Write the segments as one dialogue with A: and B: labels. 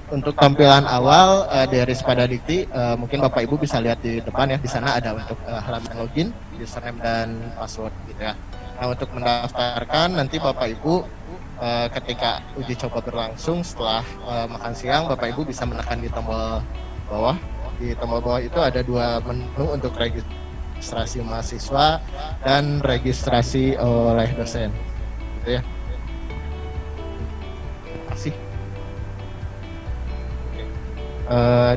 A: untuk tampilan awal dari Spada Dikti, mungkin Bapak Ibu bisa lihat di depan ya, di sana ada untuk halaman login, username dan password gitu ya. Nah, untuk mendaftarkan nanti Bapak Ibu ketika uji coba berlangsung setelah makan siang, Bapak Ibu bisa menekan di tombol bawah. Di tombol bawah itu ada dua menu untuk registrasi mahasiswa dan registrasi oleh dosen gitu ya. Kasih.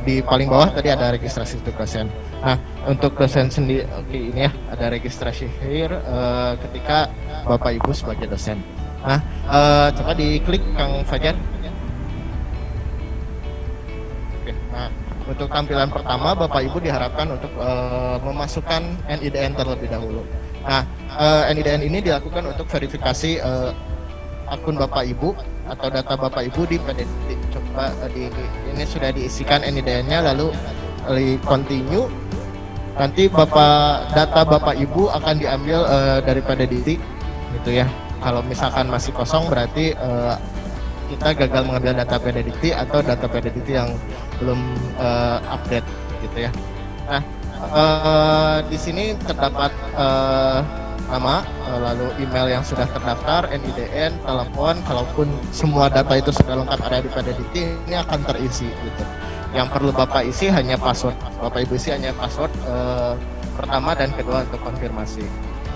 A: Di paling bawah tadi ada registrasi untuk dosen. Nah, untuk dosen sendiri, oke, ini ya ada registrasi here ketika Bapak Ibu sebagai dosen. Nah, coba diklik Kang Fajar. Oke, nah, untuk tampilan pertama Bapak Ibu diharapkan untuk memasukkan NIDN terlebih dahulu. Nah, NIDN ini dilakukan untuk verifikasi akun Bapak Ibu atau data Bapak Ibu di PDD. Coba ini sudah diisikan NIDN-nya, lalu continue. Nanti data Bapak Ibu akan diambil dari PDD gitu ya. Kalau misalkan masih kosong berarti kita gagal mengambil data PDD atau data PDD yang belum update gitu ya. Nah, di sini terdapat nama, lalu email yang sudah terdaftar, NIDN, telepon. Kalaupun semua data itu sudah lengkap ada di PDD, ini akan terisi gitu. Yang perlu Bapak isi hanya password. Bapak Ibu isi hanya password pertama dan kedua untuk konfirmasi.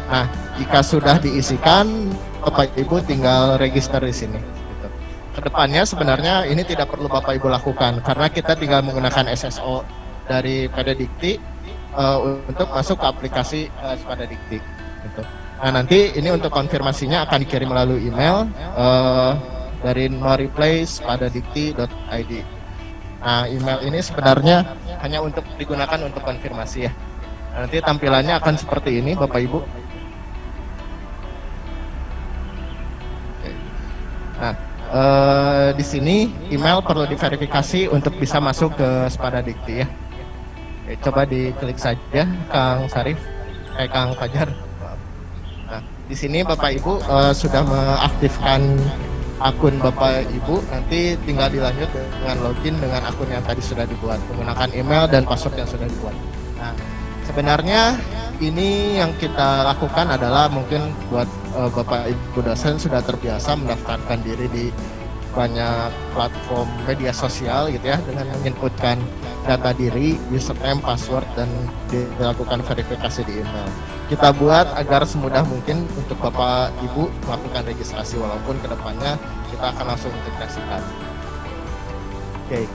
A: Nah, jika sudah diisikan, Bapak Ibu tinggal register di sini. Gitu. Kedepannya sebenarnya ini tidak perlu Bapak Ibu lakukan karena kita tinggal menggunakan SSO dari PDDikti untuk masuk ke aplikasi Spada Dikti. Gitu. Nah, nanti ini untuk konfirmasinya akan dikirim melalui email dari noreply@spadadikti.id. Nah, email ini sebenarnya hanya untuk digunakan untuk konfirmasi ya. Nah, nanti tampilannya akan seperti ini, Bapak Ibu. Nah, di sini email perlu diverifikasi untuk bisa masuk ke Spada Dikti ya. Oke, coba diklik saja, Kang Sarif, Kang Fajar. Nah, di sini Bapak Ibu sudah mengaktifkan akun Bapak Ibu, nanti tinggal dilanjut dengan login dengan akun yang tadi sudah dibuat, menggunakan email dan password yang sudah dibuat. Nah, sebenarnya ini yang kita lakukan adalah mungkin buat Bapak Ibu dosen sudah terbiasa mendaftarkan diri di banyak platform media sosial gitu ya, dengan menginputkan data diri, username, password, dan dilakukan verifikasi di email. Kita buat agar semudah mungkin untuk Bapak Ibu melakukan registrasi, walaupun kedepannya kita akan langsung integrasikan. Oke.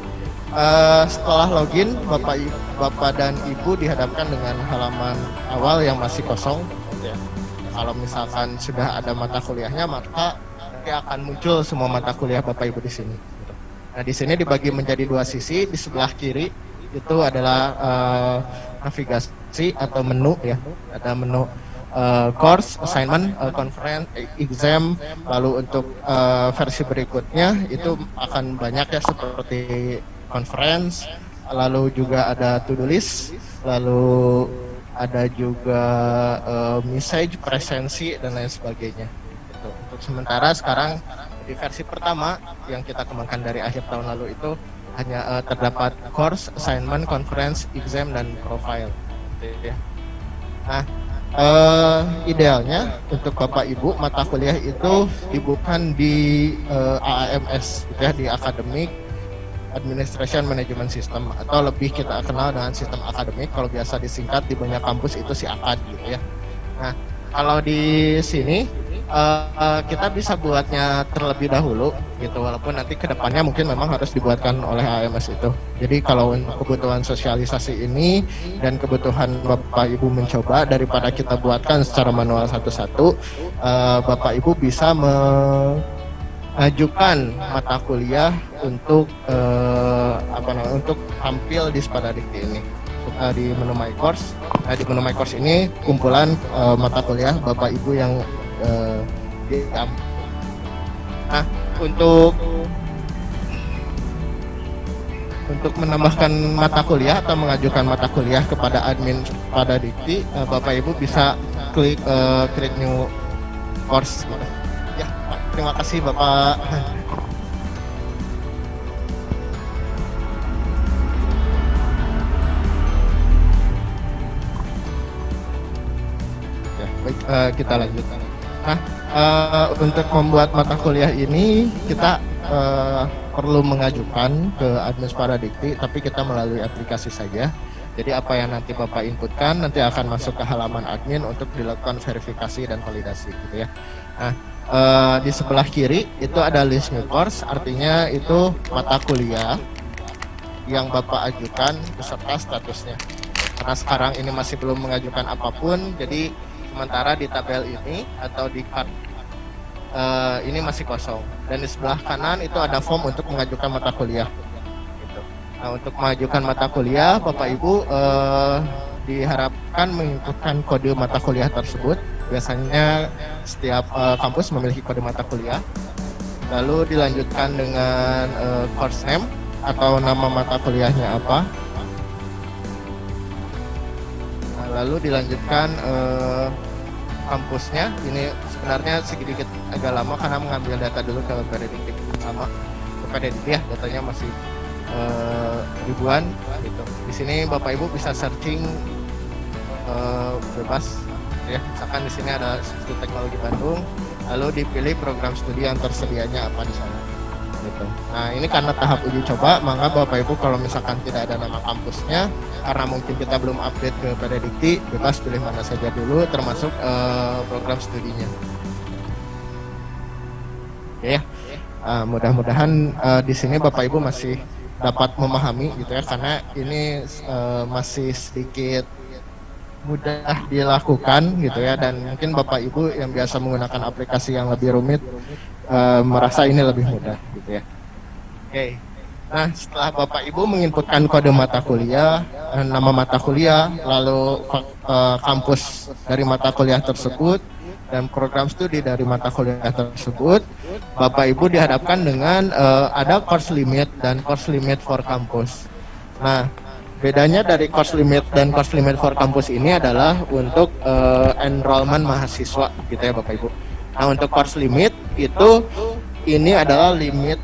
A: Setelah login, Bapak dan Ibu dihadapkan dengan halaman awal yang masih kosong. Ya. Kalau misalkan sudah ada mata kuliahnya, maka nanti akan muncul semua mata kuliah Bapak Ibu di sini. Nah, di sini dibagi menjadi dua sisi. Di sebelah kiri itu adalah navigasi atau menu ya. Ada menu course, assignment, conference, exam. Lalu untuk versi berikutnya itu akan banyak ya, seperti conference, lalu juga ada to-do list, lalu ada juga message, presensi, dan lain sebagainya. Gitu. Untuk sementara sekarang di versi pertama yang kita kembangkan dari akhir tahun lalu itu hanya terdapat course, assignment, conference, exam, dan profile. Gitu ya. Nah, idealnya untuk Bapak Ibu mata kuliah itu dibuka di AAMS, gitu ya, di Academic Administration Management System, atau lebih kita kenal dengan sistem akademik. Kalau biasa disingkat di banyak kampus itu si AKAD gitu ya. Nah, kalau di sini kita bisa buatnya terlebih dahulu gitu, walaupun nanti kedepannya mungkin memang harus dibuatkan oleh AMS itu. Jadi kalau kebutuhan sosialisasi ini dan kebutuhan Bapak Ibu mencoba, daripada kita buatkan secara manual satu-satu, Bapak Ibu bisa mengajukan mata kuliah untuk untuk tampil di Spada Dikti ini. Di menu My Course. Nah, di menu My Course ini kumpulan mata kuliah Bapak Ibu yang Nah, untuk menambahkan mata kuliah atau mengajukan mata kuliah kepada admin Spada Dikti, Bapak Ibu bisa klik create new course gitu. Ya, terima kasih Bapak. Baik, kita lanjut. Nah, untuk membuat mata kuliah ini kita perlu mengajukan ke Admis Paradikti, tapi kita melalui aplikasi saja. Jadi apa yang nanti Bapak inputkan nanti akan masuk ke halaman admin untuk dilakukan verifikasi dan validasi gitu ya. Nah, di sebelah kiri itu ada list new course, artinya itu mata kuliah yang Bapak ajukan beserta statusnya. Karena sekarang ini masih belum mengajukan apapun, jadi sementara di tabel ini atau di card ini masih kosong. Dan di sebelah kanan itu ada form untuk mengajukan mata kuliah. Gitu. Nah, untuk mengajukan mata kuliah, Bapak Ibu diharapkan menginputkan kode mata kuliah tersebut. Biasanya setiap kampus memiliki kode mata kuliah. Lalu dilanjutkan dengan course name atau nama mata kuliahnya apa. Nah, lalu dilanjutkan kampusnya. Ini sebenarnya sedikit agak lama karena mengambil data dulu ke Paradikti sama ke Paradikti ya, datanya masih ribuan gitu. Di sini Bapak Ibu bisa searching bebas ya. Misalkan di sini ada Institut Teknologi Bandung, lalu dipilih program studi yang tersedianya apa di sana. Gitu. Nah, ini karena tahap uji coba, maka Bapak Ibu kalau misalkan tidak ada nama kampusnya, karena mungkin kita belum update ke Paradikti, bebas pilih mana saja dulu, termasuk program studinya. Ya, mudah-mudahan di sini Bapak Ibu masih dapat memahami gitu ya, karena ini masih sedikit mudah dilakukan gitu ya, dan mungkin Bapak Ibu yang biasa menggunakan aplikasi yang lebih rumit merasa ini lebih mudah gitu ya. Oke. Nah, setelah Bapak Ibu menginputkan kode mata kuliah, nama mata kuliah, lalu kampus dari mata kuliah tersebut dan program studi dari mata kuliah tersebut, Bapak Ibu dihadapkan dengan ada course limit dan course limit for kampus. Nah, bedanya dari course limit dan course limit for kampus ini adalah untuk enrollment mahasiswa gitu ya Bapak Ibu. Nah, untuk course limit itu ini adalah limit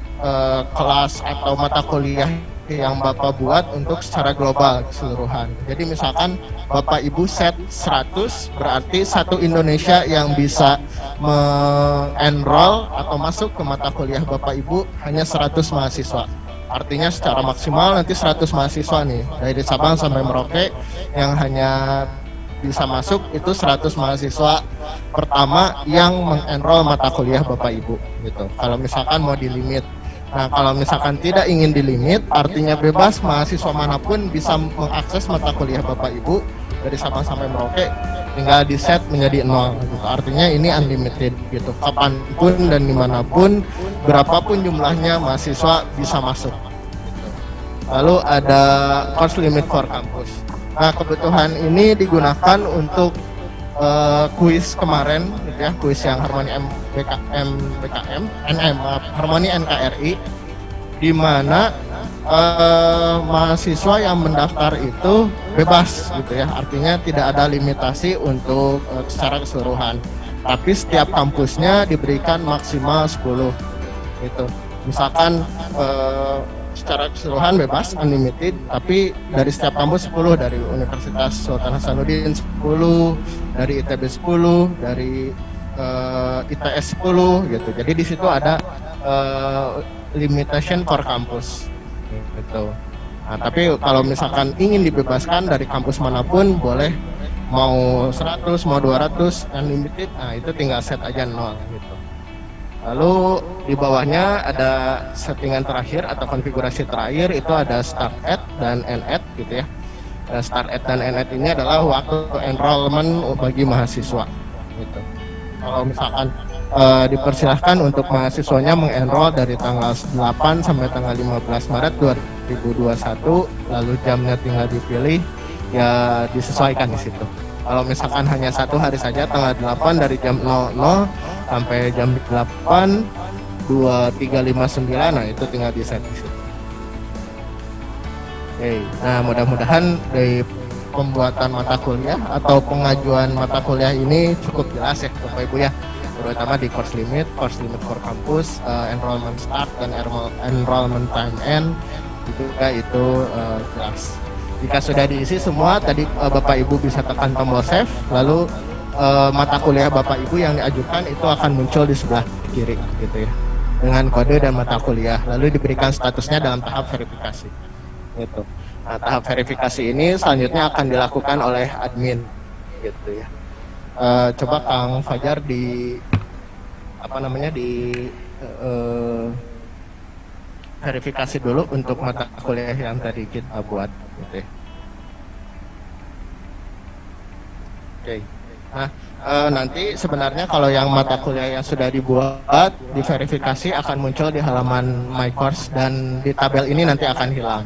A: kelas atau mata kuliah yang Bapak buat untuk secara global keseluruhan. Jadi misalkan Bapak Ibu set 100, berarti satu Indonesia yang bisa mengenroll atau masuk ke mata kuliah Bapak Ibu hanya 100 mahasiswa. Artinya secara maksimal nanti 100 mahasiswa nih, dari Sabang sampai Merauke yang hanya bisa masuk itu 100 mahasiswa pertama yang mengenroll mata kuliah Bapak Ibu gitu. Kalau misalkan mau dilimit. Nah, kalau misalkan tidak ingin dilimit, artinya bebas mahasiswa manapun bisa mengakses mata kuliah Bapak Ibu dari Sabang sampai Merauke, tinggal di set menjadi 0 gitu. Artinya ini unlimited gitu. Kapanpun dan dimanapun, berapapun jumlahnya mahasiswa bisa masuk. Gitu. Lalu ada course limit for kampus. Nah, kebutuhan ini digunakan untuk kuis kemarin gitu ya, kuis yang Harmoni Harmoni NKRI, di mana mahasiswa yang mendaftar itu bebas gitu ya, artinya tidak ada limitasi untuk secara keseluruhan, tapi setiap kampusnya diberikan maksimal 10 gitu. Misalkan secara keseluruhan bebas unlimited, tapi dari setiap kampus 10, dari Universitas Sultan Hasanuddin 10, dari ITB 10, dari ITS 10 gitu. Jadi di situ ada limitation for kampus gitu. Nah, tapi kalau misalkan ingin dibebaskan dari kampus manapun boleh, mau 100, mau 200 unlimited, nah itu tinggal set aja 0 gitu. Lalu di bawahnya ada settingan terakhir atau konfigurasi terakhir, itu ada start at dan end at gitu ya. Start at dan end at ini adalah waktu enrollment bagi mahasiswa gitu. Kalau misalkan dipersilahkan untuk mahasiswanya mengenroll dari tanggal 8 sampai tanggal 15 Maret 2021, lalu jamnya tinggal dipilih, ya disesuaikan di situ. Kalau misalkan hanya satu hari saja, tanggal 8 dari jam 00 sampai jam 8 2359, nah itu tinggal di set di situ. Oke, nah mudah-mudahan dari pembuatan mata kuliah atau pengajuan mata kuliah ini cukup jelas ya Bapak Ibu ya, terutama di course limit for kampus, enrollment start dan enrollment time end juga itu jelas. Jika sudah diisi semua, tadi Bapak Ibu bisa tekan tombol save, lalu mata kuliah Bapak Ibu yang diajukan itu akan muncul di sebelah kiri gitu ya, dengan kode dan mata kuliah, lalu diberikan statusnya dalam tahap verifikasi gitu. Nah, tahap verifikasi ini selanjutnya akan dilakukan oleh admin gitu ya. Coba Kang Fajar di verifikasi dulu untuk mata kuliah yang tadi kita buat gitu ya. Oke. Nah, nanti sebenarnya kalau yang mata kuliah yang sudah dibuat, diverifikasi akan muncul di halaman My Course dan di tabel ini nanti akan hilang,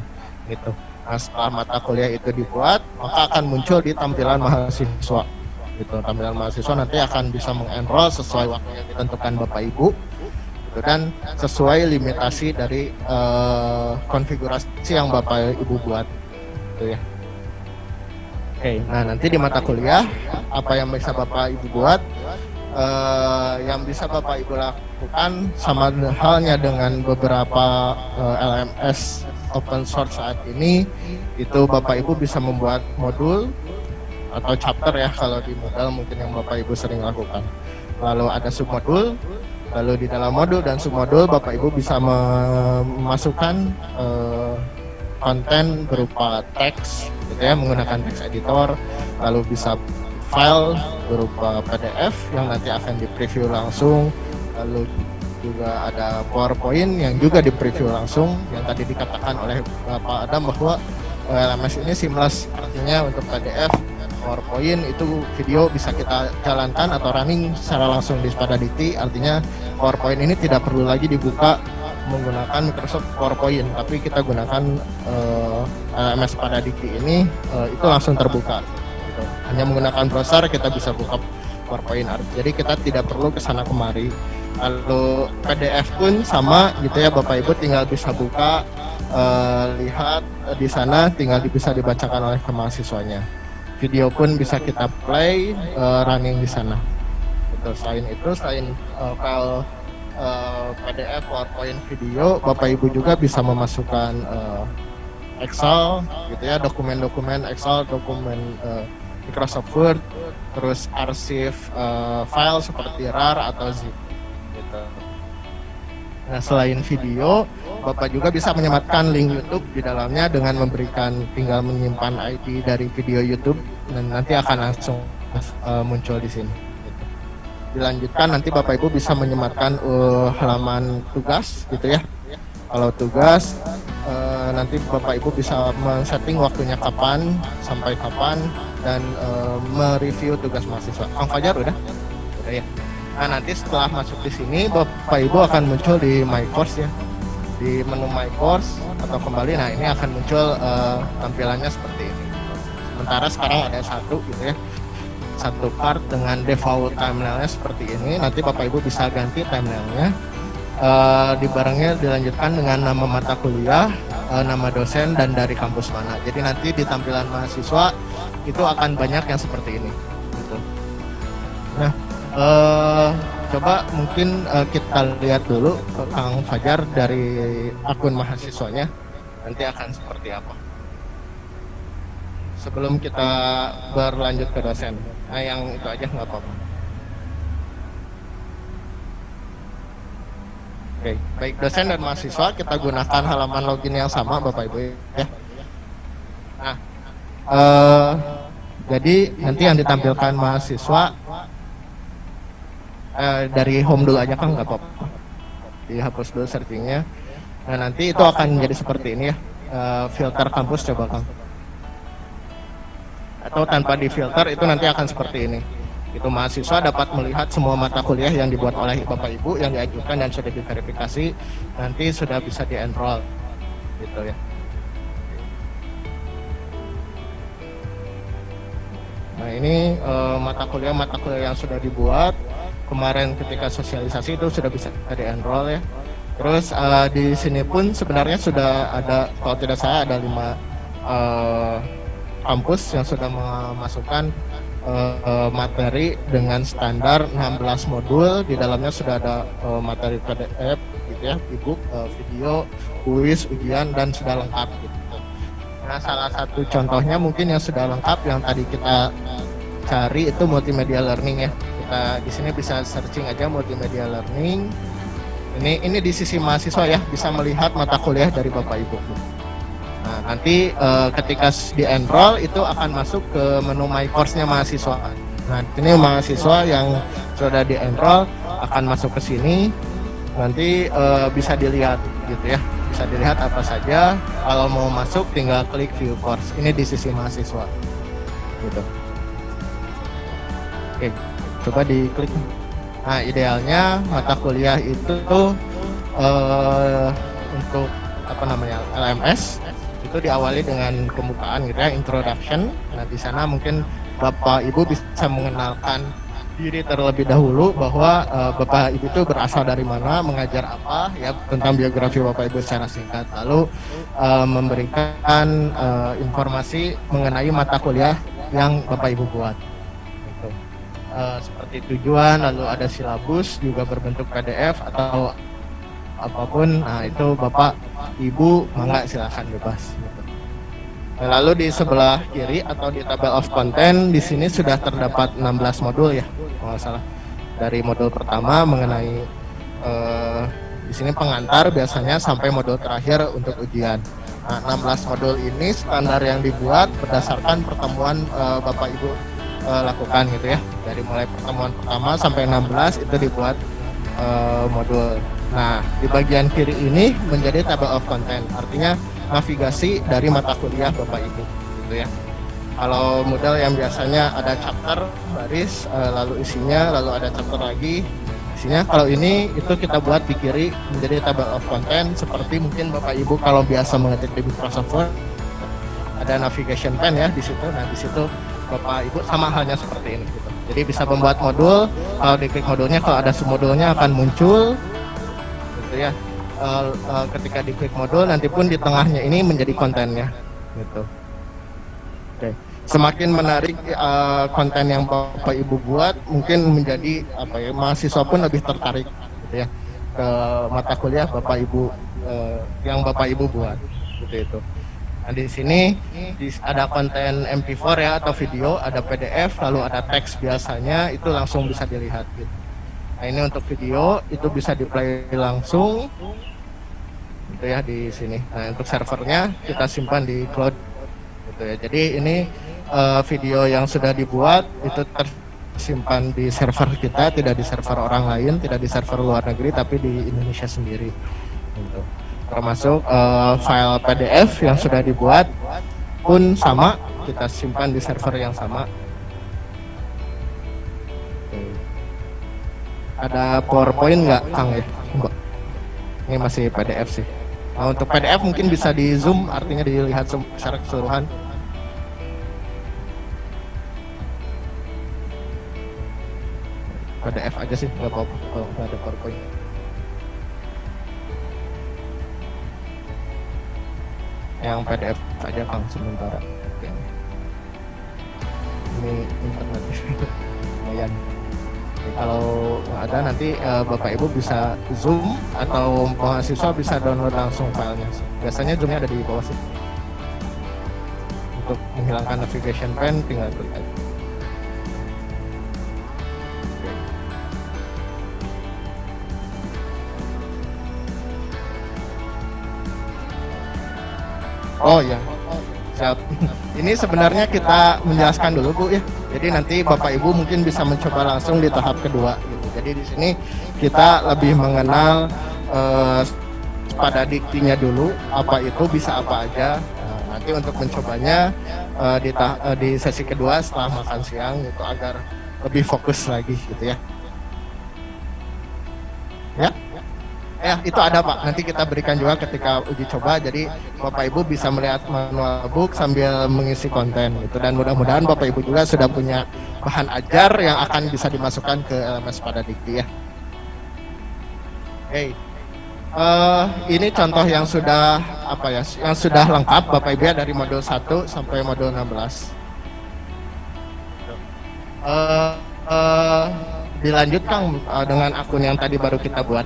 A: gitu. Nah, setelah mata kuliah itu dibuat, maka akan muncul di tampilan mahasiswa, gitu. Tampilan mahasiswa nanti akan bisa mengenroll sesuai waktu yang ditentukan Bapak Ibu, gitu, dan sesuai limitasi dari konfigurasi yang Bapak Ibu buat, gitu ya. Oke, nah nanti di mata kuliah apa yang bisa Bapak Ibu buat, yang bisa Bapak Ibu lakukan sama halnya dengan beberapa LMS open source saat ini, itu Bapak Ibu bisa membuat modul atau chapter ya kalau di Moodle mungkin yang Bapak Ibu sering lakukan. Lalu ada submodul, lalu di dalam modul dan submodul Bapak Ibu bisa memasukkan konten berupa teks gitu ya, menggunakan text editor, lalu bisa file berupa PDF yang nanti akan di preview langsung, lalu juga ada PowerPoint yang juga di preview langsung, yang tadi dikatakan oleh Bapak Adam bahwa LMS ini seamless, artinya untuk PDF, PowerPoint itu video bisa kita jalankan atau running secara langsung di Spadadikti, artinya PowerPoint ini tidak perlu lagi dibuka menggunakan Microsoft PowerPoint, tapi kita gunakan LMS Spadadikti ini itu langsung terbuka gitu. Hanya menggunakan browser kita bisa buka PowerPoint, jadi kita tidak perlu kesana kemari. Lalu PDF pun sama gitu ya, Bapak Ibu tinggal bisa buka, lihat di sana, tinggal bisa dibacakan oleh mahasiswanya. Video pun bisa kita play, running di sana gitu. Selain itu, selain file PDF, PowerPoint, video, Bapak Ibu juga bisa memasukkan Excel gitu ya, dokumen-dokumen Excel, dokumen Microsoft Word, terus arsip file seperti RAR atau zip gitu. Nah, selain video, Bapak juga bisa menyematkan link YouTube di dalamnya dengan memberikan, tinggal menyimpan ID dari video YouTube dan nanti akan langsung muncul di sini. Dilanjutkan nanti Bapak Ibu bisa menyematkan halaman tugas gitu ya. Kalau tugas nanti Bapak Ibu bisa men-setting waktunya kapan sampai kapan dan mereview tugas mahasiswa. Kang Fajar udah ya. Nah, nanti setelah masuk di sini Bapak Ibu akan muncul di My Course ya. Di menu My Course atau kembali, nah ini akan muncul tampilannya seperti ini. Sementara sekarang ada satu gitu ya, satu part dengan default thumbnailnya seperti ini. Nanti Bapak Ibu bisa ganti thumbnailnya, dibarengnya dilanjutkan dengan nama mata kuliah, nama dosen dan dari kampus mana. Jadi nanti di tampilan mahasiswa itu akan banyak yang seperti ini gitu. Nah, coba mungkin kita lihat dulu Kang Fajar dari akun mahasiswanya nanti akan seperti apa sebelum kita berlanjut ke dosen. Nah, yang itu aja nggak apa-apa. Oke, baik dosen dan mahasiswa kita gunakan halaman login yang sama Bapak Ibu ya. Nah, jadi nanti yang ditampilkan mahasiswa dari home dulu aja Kang, nggak apa-apa. Dihapus dulu searchingnya. Nah, nanti itu akan menjadi seperti ini ya. Filter kampus coba Kang. Atau tanpa difilter itu nanti akan seperti ini. Itu mahasiswa dapat melihat semua mata kuliah yang dibuat oleh Bapak Ibu yang diajukan dan sudah diverifikasi, nanti sudah bisa di-enroll gitu ya. Nah, ini mata kuliah yang sudah dibuat kemarin ketika sosialisasi itu sudah bisa di-enroll ya. Terus di sini pun sebenarnya sudah ada, kalau tidak salah ada 5 kampus yang sudah memasukkan materi dengan standar 16 modul. Di dalamnya sudah ada materi PDF gitu ya, e-book, video, kuis, ujian dan sudah lengkap gitu. Nah, salah satu contohnya mungkin yang sudah lengkap yang tadi kita cari itu multimedia learning ya. Kita di sini bisa searching aja multimedia learning. Ini di sisi mahasiswa ya, bisa melihat mata kuliah dari Bapak Ibu. Nah, nanti ketika di enroll itu akan masuk ke menu My Course-nya mahasiswa. Nah, ini mahasiswa yang sudah di enroll akan masuk ke sini. Nanti bisa dilihat gitu ya. Bisa dilihat apa saja. Kalau mau masuk tinggal klik view course. Ini di sisi mahasiswa. Gitu. Oke, coba diklik. Nah, idealnya mata kuliah itu untuk apa namanya LMS itu diawali dengan pembukaan gitu ya, introduction. Nah, di sana mungkin Bapak Ibu bisa mengenalkan diri terlebih dahulu bahwa Bapak Ibu itu berasal dari mana, mengajar apa ya, tentang biografi Bapak Ibu secara singkat. Lalu memberikan informasi mengenai mata kuliah yang Bapak Ibu buat. Seperti tujuan, lalu ada silabus juga berbentuk PDF atau apapun. Nah, itu Bapak Ibu mangga silakan bebas. Lalu di sebelah kiri atau di table of content di sini sudah terdapat 16 modul ya, kalau nggak salah. Dari modul pertama mengenai di sini pengantar biasanya sampai modul terakhir untuk ujian. Nah, 16 modul ini standar yang dibuat berdasarkan pertemuan Bapak Ibu lakukan gitu ya. Dari mulai pertemuan pertama sampai 16 itu dibuat modul. Nah, di bagian kiri ini menjadi table of content, artinya navigasi dari mata kuliah Bapak Ibu gitu ya. Kalau model yang biasanya ada chapter baris, lalu isinya, lalu ada chapter lagi isinya. Kalau ini itu kita buat di kiri menjadi table of content, seperti mungkin Bapak Ibu kalau biasa mengetik di Microsoft Word ada navigation pen ya di situ. Nah, di situ Bapak Ibu sama halnya seperti ini gitu. Jadi bisa membuat modul, kalau diklik modulnya, kalau ada submodulnya akan muncul gitu ya. Ketika diklik modul nanti pun di tengahnya ini menjadi kontennya gitu. Oke. Semakin menarik konten yang Bapak Ibu buat, mungkin menjadi apa ya, mahasiswa pun lebih tertarik gitu ya ke mata kuliah Bapak Ibu yang Bapak Ibu buat gitu itu. Nah, di sini ada konten MP4 ya atau video, ada PDF, lalu ada teks biasanya, itu langsung bisa dilihat gitu. Nah, ini untuk video itu bisa di-play langsung gitu ya di sini. Nah, untuk servernya kita simpan di cloud gitu ya. Jadi ini video yang sudah dibuat itu tersimpan di server kita, tidak di server orang lain, tidak di server luar negeri, tapi di Indonesia sendiri gitu. Termasuk file PDF yang sudah dibuat pun sama, kita simpan di server yang sama. Ada PowerPoint nggak, Kang ya? Ini masih PDF sih. Nah, untuk PDF mungkin bisa di zoom, artinya dilihat secara keseluruhan. PDF aja sih, nggak apa-apa kalau nggak ada PowerPoint. Yang PDF aja Kang sementara. Oke. Ini internet lumayan. Kalau nggak ada nanti Bapak Ibu bisa zoom atau mahasiswa bisa download langsung filenya. Biasanya zoomnya ada di bawah sih. Untuk menghilangkan navigation pen tinggal klik aja. Oh ya, siap. Ini sebenarnya kita menjelaskan dulu Bu ya. Jadi nanti Bapak Ibu mungkin bisa mencoba langsung di tahap kedua gitu. Jadi di sini kita lebih mengenal pada diktinya dulu, apa itu bisa apa aja. Nah, nanti untuk mencobanya di sesi kedua setelah makan siang itu agar lebih fokus lagi gitu ya. Ya. Ya, itu ada Pak. Nanti kita berikan juga ketika uji coba. Jadi Bapak Ibu bisa melihat manual book sambil mengisi konten gitu. Dan mudah-mudahan Bapak Ibu juga sudah punya bahan ajar yang akan bisa dimasukkan ke LMS pada Dikti ya. Oke. Ini contoh yang sudah apa ya? Yang sudah lengkap Bapak Ibu ya, dari modul 1 sampai modul 16. Dilanjut Kang dengan akun yang tadi baru kita buat.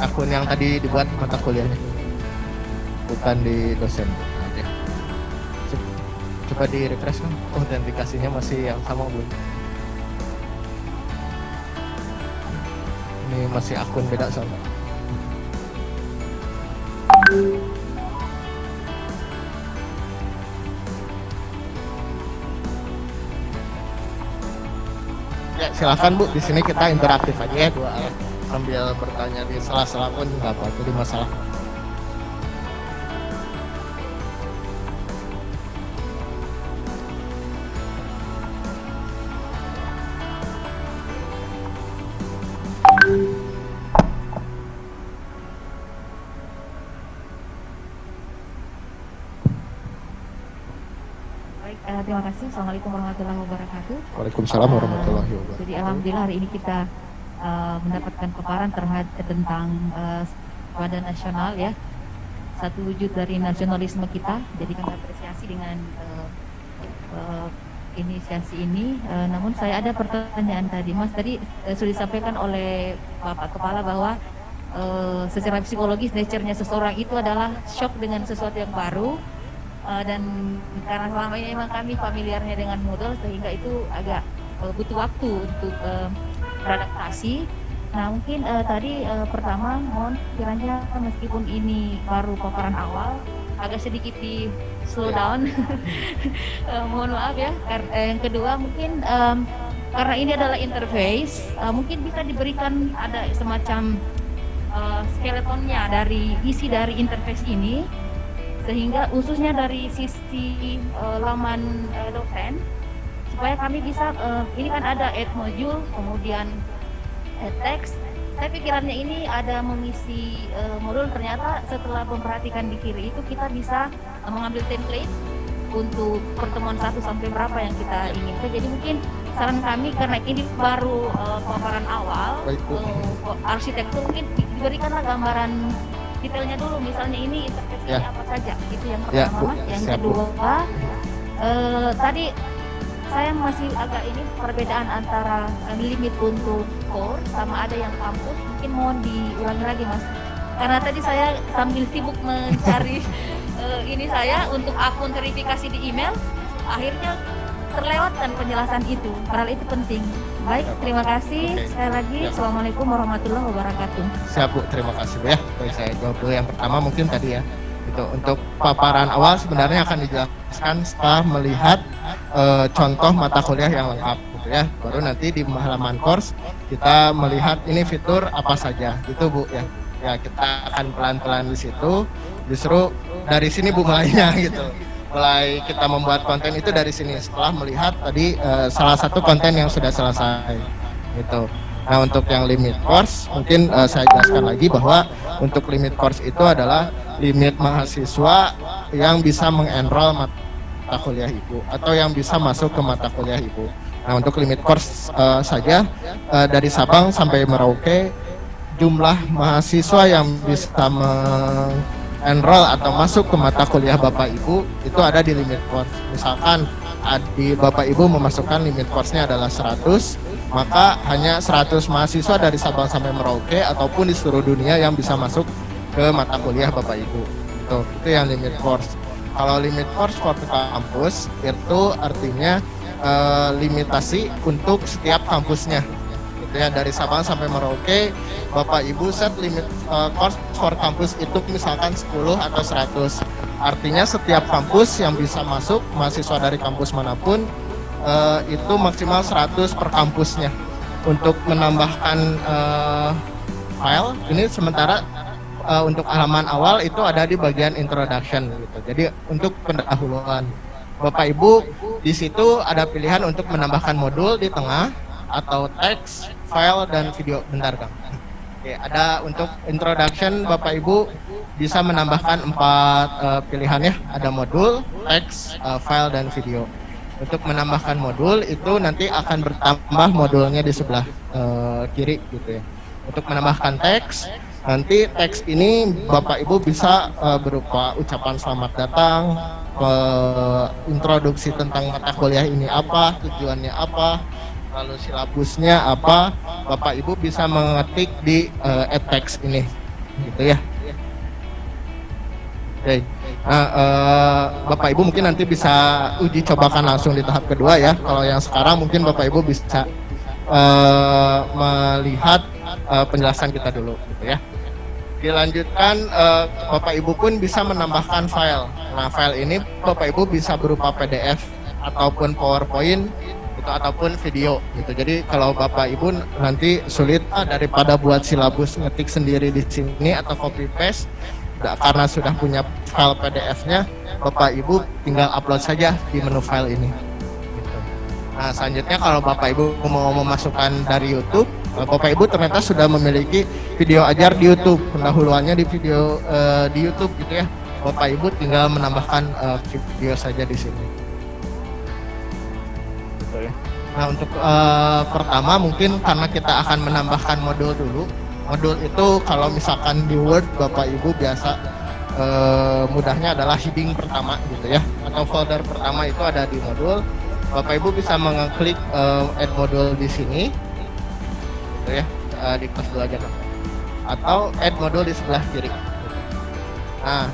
A: Akun yang tadi dibuat mata kuliahnya, bukan di dosen. Oke. Coba di refresh kan, autentikasinya masih yang sama belum? Ini masih akun beda sama. Ya silakan Bu, di sini kita interaktif aja ya dua arah sambil bertanya di sela-sela pun nggak apa, jadi masalah.
B: Terima kasih. Assalamualaikum warahmatullahi wabarakatuh.
A: Waalaikumsalam warahmatullahi wabarakatuh.
B: Jadi alhamdulillah hari ini kita mendapatkan paparan tentang pada nasional ya, satu wujud dari nasionalisme kita. Jadi kami apresiasi dengan inisiasi ini. Namun saya ada pertanyaan tadi, Mas. Tadi sudah disampaikan oleh Bapak Kepala bahwa secara psikologis nature-nya seseorang itu adalah shock dengan sesuatu yang baru. Dan karena selama ini memang kami familiarnya dengan Moodle sehingga itu agak butuh waktu untuk beradaptasi. Nah mungkin tadi pertama mohon kiranya meskipun ini baru paparan awal agak sedikit di slow down. Mohon maaf ya. Yang kedua mungkin karena ini adalah interface, mungkin bisa diberikan ada semacam skeletonnya dari isi dari interface ini, sehingga khususnya dari sisi laman dosen, supaya kami bisa ini kan ada add module, kemudian add text. Saya pikirannya ini ada mengisi modul, ternyata setelah memperhatikan di kiri itu kita bisa mengambil template untuk pertemuan 1 sampai berapa yang kita inginkan. Jadi mungkin saran kami karena ini baru paparan awal, arsitektur mungkin diberikanlah gambaran detailnya dulu, misalnya ini interface apa saja, itu yang pertama. Yang kedua, tadi saya masih agak ini perbedaan antara limit untuk course sama ada yang kampus, mungkin mohon diulangi lagi Mas, karena tadi saya sambil sibuk mencari ini saya untuk akun verifikasi di email, akhirnya terlewatkan penjelasan itu, padahal itu penting. Baik, terima kasih. Sekali lagi, Assalamualaikum warahmatullahi wabarakatuh.
A: Siap Bu, terima kasih Bu ya. Baik, saya jawab dulu yang pertama mungkin tadi ya. Itu untuk paparan awal sebenarnya akan dijelaskan setelah melihat contoh mata kuliah yang lengkap gitu ya. Baru nanti di halaman course kita melihat ini fitur apa saja gitu Bu ya. Ya kita akan pelan-pelan di situ. Justru dari sini Bu mulainya gitu. Mulai kita membuat konten itu dari sini setelah melihat tadi salah satu konten yang sudah selesai gitu. Nah untuk yang limit course mungkin saya jelaskan lagi bahwa untuk limit course itu adalah limit mahasiswa yang bisa mengenroll mata kuliah Ibu atau yang bisa masuk ke mata kuliah Ibu. Nah untuk limit course saja dari Sabang sampai Merauke jumlah mahasiswa yang bisa enroll atau masuk ke mata kuliah Bapak Ibu itu ada di limit course. Misalkan di Bapak Ibu memasukkan limit course-nya adalah 100, maka hanya 100 mahasiswa dari Sabang sampai Merauke ataupun di seluruh dunia yang bisa masuk ke mata kuliah Bapak Ibu. Itu yang limit course. Kalau limit course for kampus itu artinya limitasi untuk setiap kampusnya. Ya, dari Sabang sampai Merauke Bapak Ibu set limit course for kampus itu misalkan 10 atau 100. Artinya setiap kampus yang bisa masuk mahasiswa dari kampus manapun itu maksimal 100 per kampusnya. Untuk menambahkan file ini sementara untuk halaman awal itu ada di bagian introduction gitu. Jadi untuk pendahuluan Bapak Ibu di situ ada pilihan untuk menambahkan modul di tengah atau teks, file, dan video. Bentar Kang. Oke, ada untuk introduction Bapak Ibu bisa menambahkan 4 pilihan ya. Ada modul, teks, file, dan video. Untuk menambahkan modul itu nanti akan bertambah modulnya di sebelah kiri gitu ya. Untuk menambahkan teks, nanti teks ini Bapak Ibu bisa berupa ucapan selamat datang, introduksi tentang mata kuliah ini apa, tujuannya apa, lalu silabusnya apa, Bapak Ibu bisa mengetik di add text ini gitu ya. Oke. Nah, Bapak Ibu mungkin nanti bisa uji cobakan langsung di tahap kedua ya. Kalau yang sekarang mungkin Bapak Ibu bisa melihat penjelasan kita dulu, gitu ya. Dilanjutkan, Bapak Ibu pun bisa menambahkan file. Nah, file ini Bapak Ibu bisa berupa PDF ataupun PowerPoint gitu, ataupun video gitu. Jadi kalau Bapak Ibu nanti sulit daripada buat silabus ngetik sendiri di sini atau copy paste, karena sudah punya file PDF-nya, Bapak Ibu tinggal upload saja di menu file ini. Gitu. Nah, selanjutnya kalau Bapak Ibu mau memasukkan dari YouTube, Bapak Ibu ternyata sudah memiliki video ajar di YouTube, pendahuluannya di video di YouTube gitu ya. Bapak Ibu tinggal menambahkan video saja di sini. Gitu ya. Nah, untuk pertama mungkin karena kita akan menambahkan modul dulu. Modul itu kalau misalkan di Word Bapak Ibu biasa mudahnya adalah heading pertama gitu ya, atau folder pertama itu ada di modul. Bapak Ibu bisa mengklik add modul di sini gitu ya, di kelas dulu aja kan, atau add modul di sebelah kiri. Nah,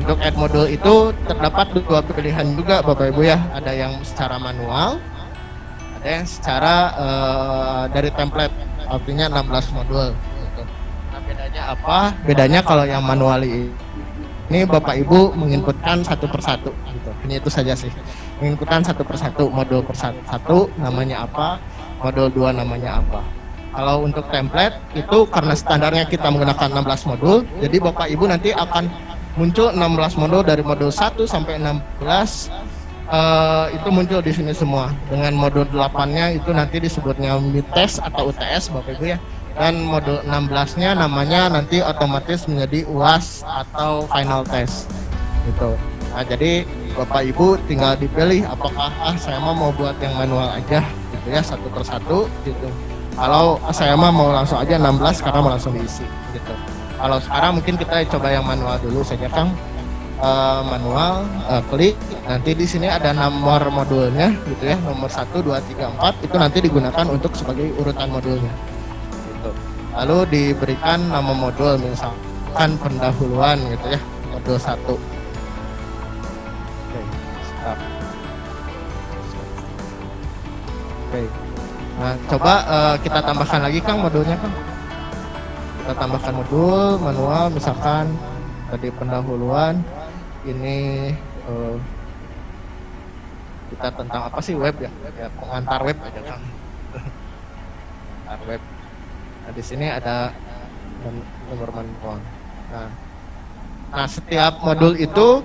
A: untuk add modul itu terdapat dua pilihan juga Bapak Ibu ya, ada yang secara manual, ada yang secara dari template, artinya 16 modul gitu. Nah, bedanya apa? Bedanya kalau yang manual ini Bapak Ibu menginputkan satu persatu gitu. Ini itu saja sih, menginputkan satu persatu, modul persatu namanya apa, modul 2 namanya apa. Kalau untuk template itu karena standarnya kita menggunakan 16 modul, jadi Bapak Ibu nanti akan muncul 16 modul dari modul 1 sampai 16 itu muncul di sini semua. Dengan modul 8-nya itu nanti disebutnya mid-test atau UTS Bapak Ibu ya. Dan modul 16-nya namanya nanti otomatis menjadi UAS atau final test. Gitu. Nah, jadi Bapak Ibu tinggal dipilih apakah saya mau buat yang manual aja gitu ya, satu persatu gitu. Kalau saya mau langsung aja 16 karena mau langsung diisi gitu. Kalau sekarang mungkin kita coba yang manual dulu saja Kang. Manual, klik, nanti di sini ada nomor modulnya gitu ya, nomor 1, 2, 3, 4 itu nanti digunakan untuk sebagai urutan modulnya gitu. Lalu diberikan nama modul, misalkan pendahuluan gitu ya, modul 1. Oke, stop. Oke. Nah, coba kita tambahkan lagi Kang modulnya Kang. Kita tambahkan modul manual, misalkan tadi pendahuluan, ini kita tentang apa sih, web ya, pengantar web aja Kang. Pengantar web. Nah, di sini ada nomor manual. Nah, setiap modul itu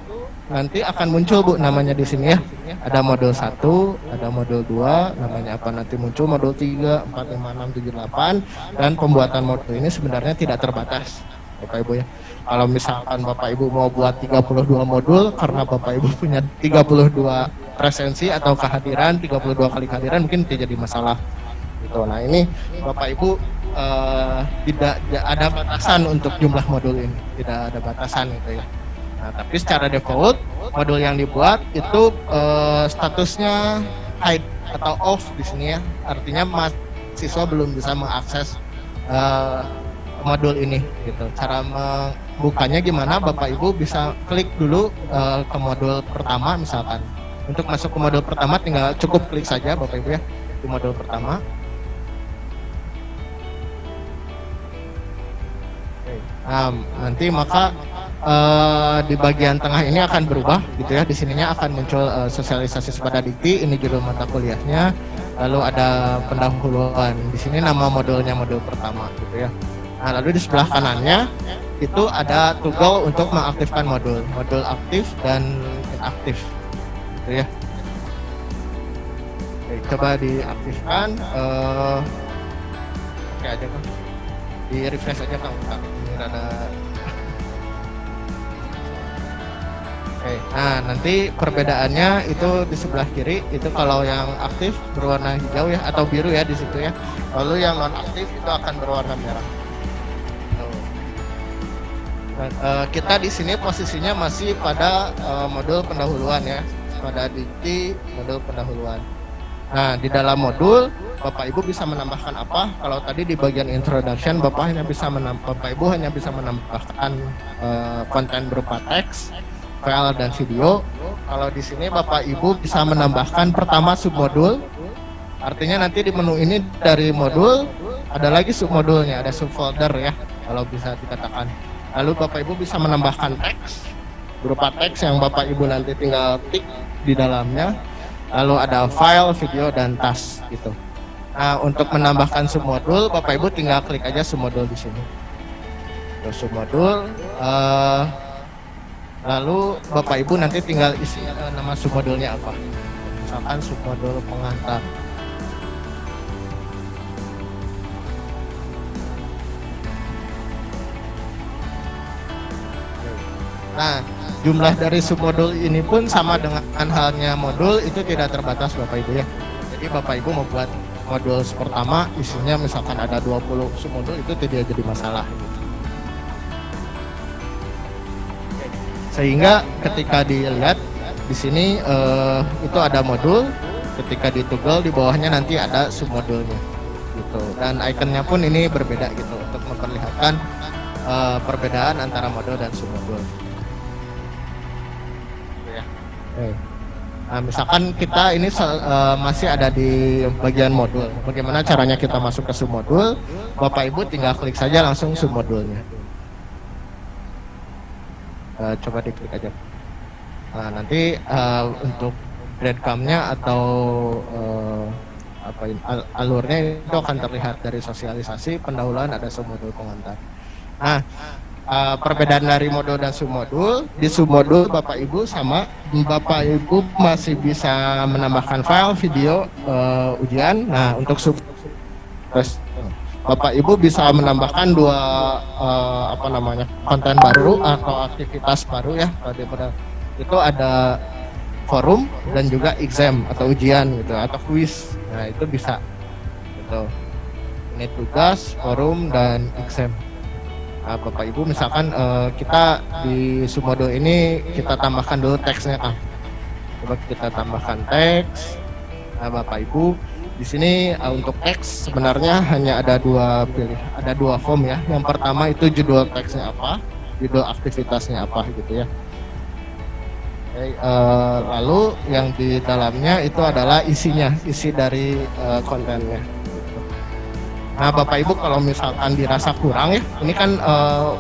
A: nanti akan muncul Bu namanya di sini ya. Ada modul 1, ada modul 2, namanya apa nanti muncul modul 3, 4, 5, 6, 7, 8, dan pembuatan modul ini sebenarnya tidak terbatas Bapak Ibu ya. Kalau misalkan Bapak Ibu mau buat 32 modul karena Bapak Ibu punya 32 presensi atau kehadiran, 32 kali kehadiran mungkin tidak jadi masalah gitu. Nah, ini Bapak Ibu tidak ada batasan untuk jumlah modul ini, tidak ada batasan gitu ya. Nah, tapi secara default modul yang dibuat itu statusnya hide atau off di sini ya. Artinya mahasiswa belum bisa mengakses modul ini gitu. Cara membukanya gimana? Bapak Ibu bisa klik dulu ke modul pertama misalkan. Untuk masuk ke modul pertama tinggal cukup klik saja Bapak Ibu ya di modul pertama. Nah, nanti maka di bagian tengah ini akan berubah gitu ya. Di sininya akan muncul sosialisasi Sepada Dikti, ini judul mata kuliahnya. Lalu ada pendahuluan. Di sini nama modulnya modul pertama gitu ya. Nah, lalu di sebelah kanannya itu ada toggle untuk mengaktifkan modul aktif dan inaktif gitu ya. Oke, coba diaktifkan. Oke aja Kang. Di refresh aja Kang. Ini ada. Oke, nah nanti perbedaannya itu di sebelah kiri itu kalau yang aktif berwarna hijau ya atau biru ya di situ ya. Lalu yang non aktif itu akan berwarna merah. Nah, kita di sini posisinya masih pada modul pendahuluan ya, pada dikti modul pendahuluan. Nah, di dalam modul Bapak Ibu bisa menambahkan apa? Kalau tadi di bagian introduction Bapak Ibu hanya bisa menambahkan konten berupa teks, file dan video. Kalau di sini Bapak Ibu bisa menambahkan pertama submodul. Artinya nanti di menu ini dari modul ada lagi submodulnya, ada subfolder ya, kalau bisa dikatakan. Lalu Bapak Ibu bisa menambahkan teks berupa teks yang Bapak Ibu nanti tinggal tik di dalamnya. Lalu ada file, video dan task gitu. Nah, untuk menambahkan submodul, Bapak Ibu tinggal klik aja submodul di sini. Terus submodul, lalu Bapak Ibu nanti tinggal isi nama submodulnya apa. Misalkan submodul pengantar. Nah, jumlah dari submodul ini pun sama dengan halnya modul, itu tidak terbatas Bapak Ibu ya. Jadi Bapak Ibu mau buat modul pertama isinya misalkan ada 20 submodul, itu tidak jadi masalah. Sehingga ketika dilihat di sini itu ada modul, ketika ditoggle di bawahnya nanti ada submodulnya gitu. Dan ikonnya pun ini berbeda gitu untuk memperlihatkan perbedaan antara modul dan submodul. Nah, misalkan kita ini masih ada di bagian modul. Bagaimana caranya kita masuk ke submodul? Bapak Ibu tinggal klik saja langsung submodulnya. Coba diklik aja. Nah, nanti untuk breadcrumb-nya atau alurnya itu akan terlihat dari sosialisasi, pendahuluan, ada submodul pengantar. Nah, perbedaan dari modul dan submodul, di submodul Bapak Ibu sama, Bapak Ibu masih bisa menambahkan file, video, ujian. Nah, untuk Bapak Ibu bisa menambahkan dua konten baru atau aktivitas baru ya. Itu ada forum dan juga exam atau ujian gitu atau quiz. Nah, itu bisa gitu. Ini tugas, forum dan exam. Nah, Bapak Ibu misalkan kita di submodul ini kita tambahkan dulu teksnya Kang. Coba kita tambahkan teks. Nah, Bapak Ibu di sini untuk teks sebenarnya hanya ada dua form ya. Yang pertama itu judul teksnya apa, judul aktivitasnya apa gitu ya. Oke, lalu yang di dalamnya itu adalah isinya, isi dari kontennya. Nah, Bapak Ibu kalau misalkan dirasa kurang ya, ini kan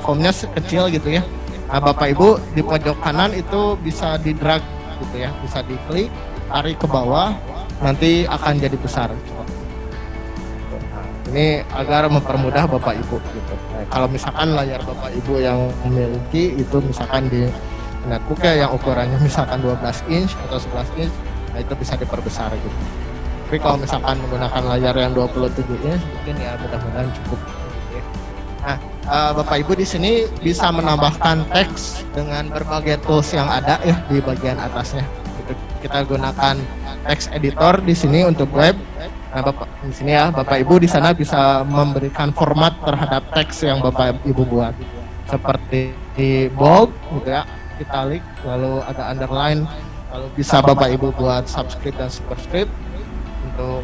A: formnya kecil gitu ya. Nah, Bapak Ibu di pojok kanan itu bisa di drag gitu ya, bisa diklik, tarik ke bawah, nanti akan jadi besar. Nah, ini agar mempermudah Bapak Ibu gitu. Nah, kalau misalkan layar Bapak Ibu yang memiliki itu misalkan di netbook ya yang ukurannya misalkan 12 inch atau 11 inch, nah itu bisa diperbesar gitu. Tapi kalau misalkan menggunakan layar yang 27 inch mungkin ya mudah-mudahan cukup. Nah, Bapak Ibu di sini bisa menambahkan teks dengan berbagai tools yang ada ya di bagian atasnya. Kita gunakan text editor di sini untuk web. Nah, Bapak di sini ya, Bapak Ibu di sana bisa memberikan format terhadap teks yang Bapak Ibu buat. Seperti bold gitu ya, italic, lalu ada underline, lalu bisa Bapak Ibu buat subscript dan superscript untuk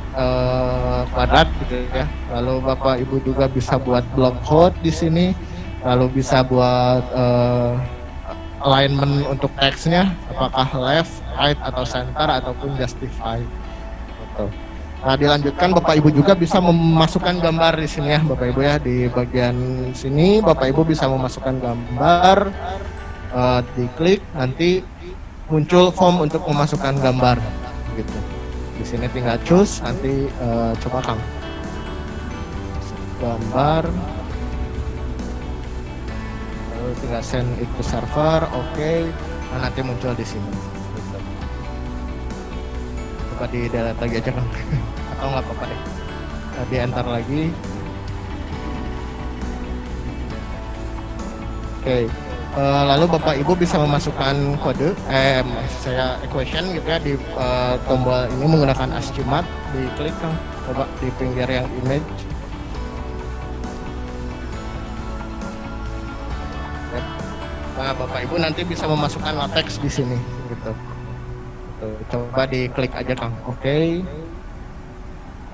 A: kuadrat gitu ya. Lalu Bapak Ibu juga bisa buat block code di sini, lalu bisa buat alignment untuk teksnya, apakah left, right atau center ataupun justify. Gitu. Nah, dilanjutkan Bapak Ibu juga bisa memasukkan gambar di sini ya, Bapak Ibu ya, di bagian sini Bapak Ibu bisa memasukkan gambar, diklik nanti muncul form untuk memasukkan gambar gitu. Di sini tinggal choose, nanti coba Kang gambar, lalu tinggal send it to server, oke. Nah, nanti muncul di sini. Gitu. Coba di delete lagi aja Kang, atau nggak apa-apa deh, di enter lagi. Oke. Lalu Bapak Ibu bisa memasukkan kode, saya equation gitu ya di tombol ini menggunakan ASCII, diklik Kang, coba di pinggir yang image. Nah, Bapak Ibu nanti bisa memasukkan latex di sini gitu. Coba diklik aja Kang, oke.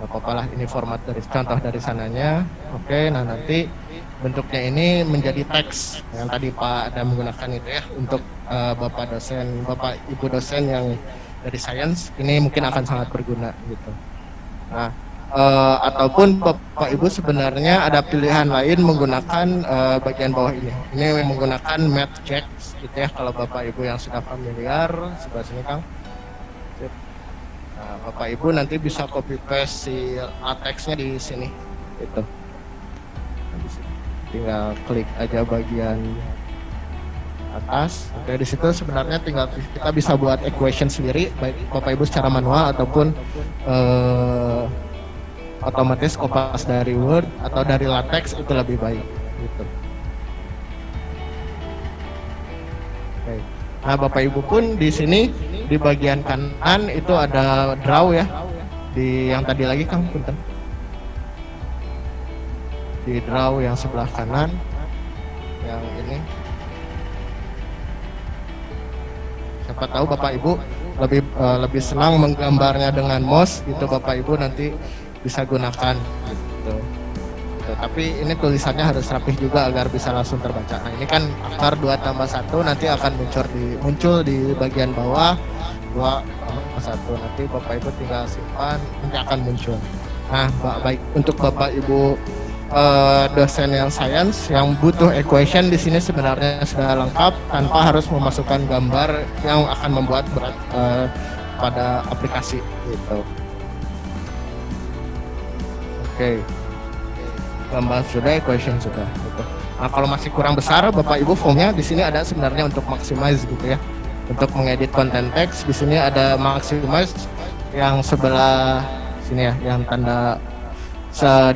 A: Gak apa-apa lah, ini format dari contoh dari sananya. Oke, nah nanti bentuknya ini menjadi teks yang tadi Pak ada menggunakan itu ya untuk Bapak dosen, Bapak Ibu dosen yang dari sains ini mungkin akan sangat berguna gitu. Nah, ataupun Bapak Ibu sebenarnya ada pilihan lain menggunakan bagian bawah ini. Ini menggunakan Mathjax gitu ya kalau Bapak Ibu yang sudah familiar sebelah sini Kang. Nah, Bapak Ibu nanti bisa copy paste si latexnya di sini gitu. Tinggal klik aja bagian atas. Oke, di situ sebenarnya tinggal kita bisa buat equation sendiri baik Bapak Ibu secara manual ataupun otomatis kopas dari Word atau dari latex itu lebih baik gitu. Oke. Nah, Bapak Ibu pun di sini di bagian kanan itu ada draw ya. Di yang tadi lagi Kang punten. Di draw yang sebelah kanan yang ini. Siapa tahu Bapak Ibu lebih senang menggambarnya dengan mouse gitu, Bapak Ibu nanti bisa gunakan gitu. Tapi ini tulisannya harus rapih juga agar bisa langsung terbaca. Nah, ini kan akar 2+1 nanti akan muncul di bagian bawah 2+1. Nanti Bapak Ibu tinggal simpan, nanti akan muncul. Nah, baik untuk Bapak Ibu dosen yang sains yang butuh equation di sini sebenarnya sudah lengkap tanpa harus memasukkan gambar yang akan membuat berat pada aplikasi gitu. Oke. Gambar sudah, equation sudah gitu. Nah, kalau masih kurang besar Bapak Ibu formnya di sini ada sebenarnya untuk maximize gitu ya. Untuk mengedit konten teks di sini ada maximize yang sebelah sini ya, yang tanda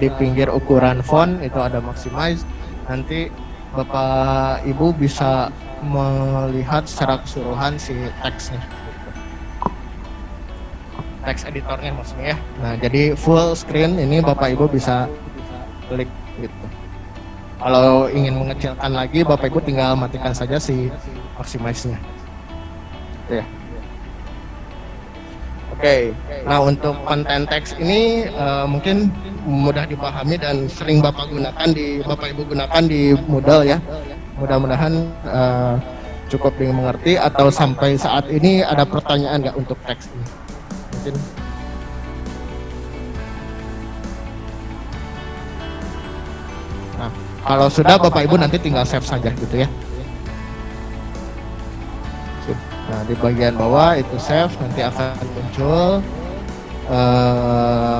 A: di pinggir ukuran font itu ada maximize. Nanti Bapak Ibu bisa melihat secara keseluruhan si teksnya gitu. Teks editornya maksudnya ya. Nah, jadi full screen ini Bapak Ibu bisa klik gitu. Kalau ingin mengecilkan lagi Bapak Ibu tinggal matikan saja si maximize-nya. Gitu ya. Oke, nah untuk konten teks ini mungkin mudah dipahami dan sering Bapak Ibu gunakan di Moodle ya. Mudah-mudahan cukup dimengerti atau sampai saat ini ada pertanyaan nggak untuk teks ini? Mungkin. Nah, kalau sudah Bapak Ibu nanti tinggal save saja gitu ya. Nah, di bagian bawah itu save, nanti akan muncul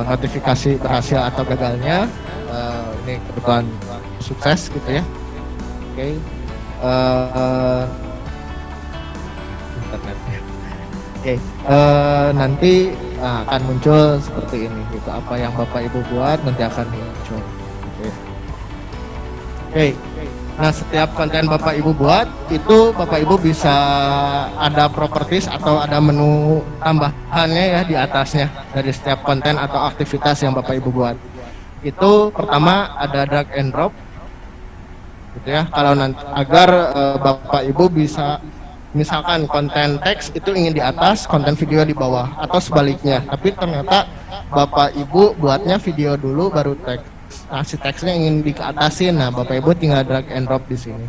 A: notifikasi berhasil atau gagalnya. Ini kebetulan sukses gitu ya. Oke. Internetnya. Oke. Nanti akan muncul seperti ini gitu. Apa yang Bapak Ibu buat nanti akan muncul. Oke. Nah, setiap konten Bapak Ibu buat itu Bapak Ibu bisa ada properties atau ada menu tambahannya ya di atasnya dari setiap konten atau aktivitas yang Bapak Ibu buat. Itu pertama ada drag and drop gitu ya. Kalau nanti agar Bapak Ibu bisa misalkan konten teks itu ingin di atas, konten video di bawah atau sebaliknya. Tapi ternyata Bapak Ibu buatnya video dulu baru teks. Nah, si teksnya ingin diatasin, nah Bapak Ibu tinggal drag and drop di sini.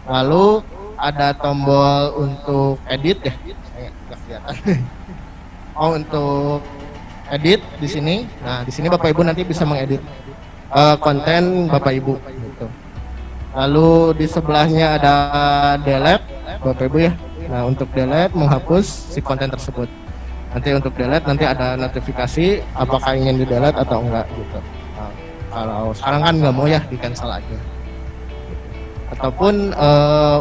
A: Lalu ada tombol untuk edit ya, nggak kelihatan. Oh, untuk edit di sini. Nah, di sini Bapak Ibu nanti bisa mengedit konten Bapak Ibu. Gitu. Lalu di sebelahnya ada delete, Bapak Ibu ya. Nah, untuk delete menghapus si konten tersebut. Nanti untuk delete nanti ada notifikasi apakah ingin di delete atau enggak gitu. Kalau sekarang kan nggak mau ya, di cancel aja. Ataupun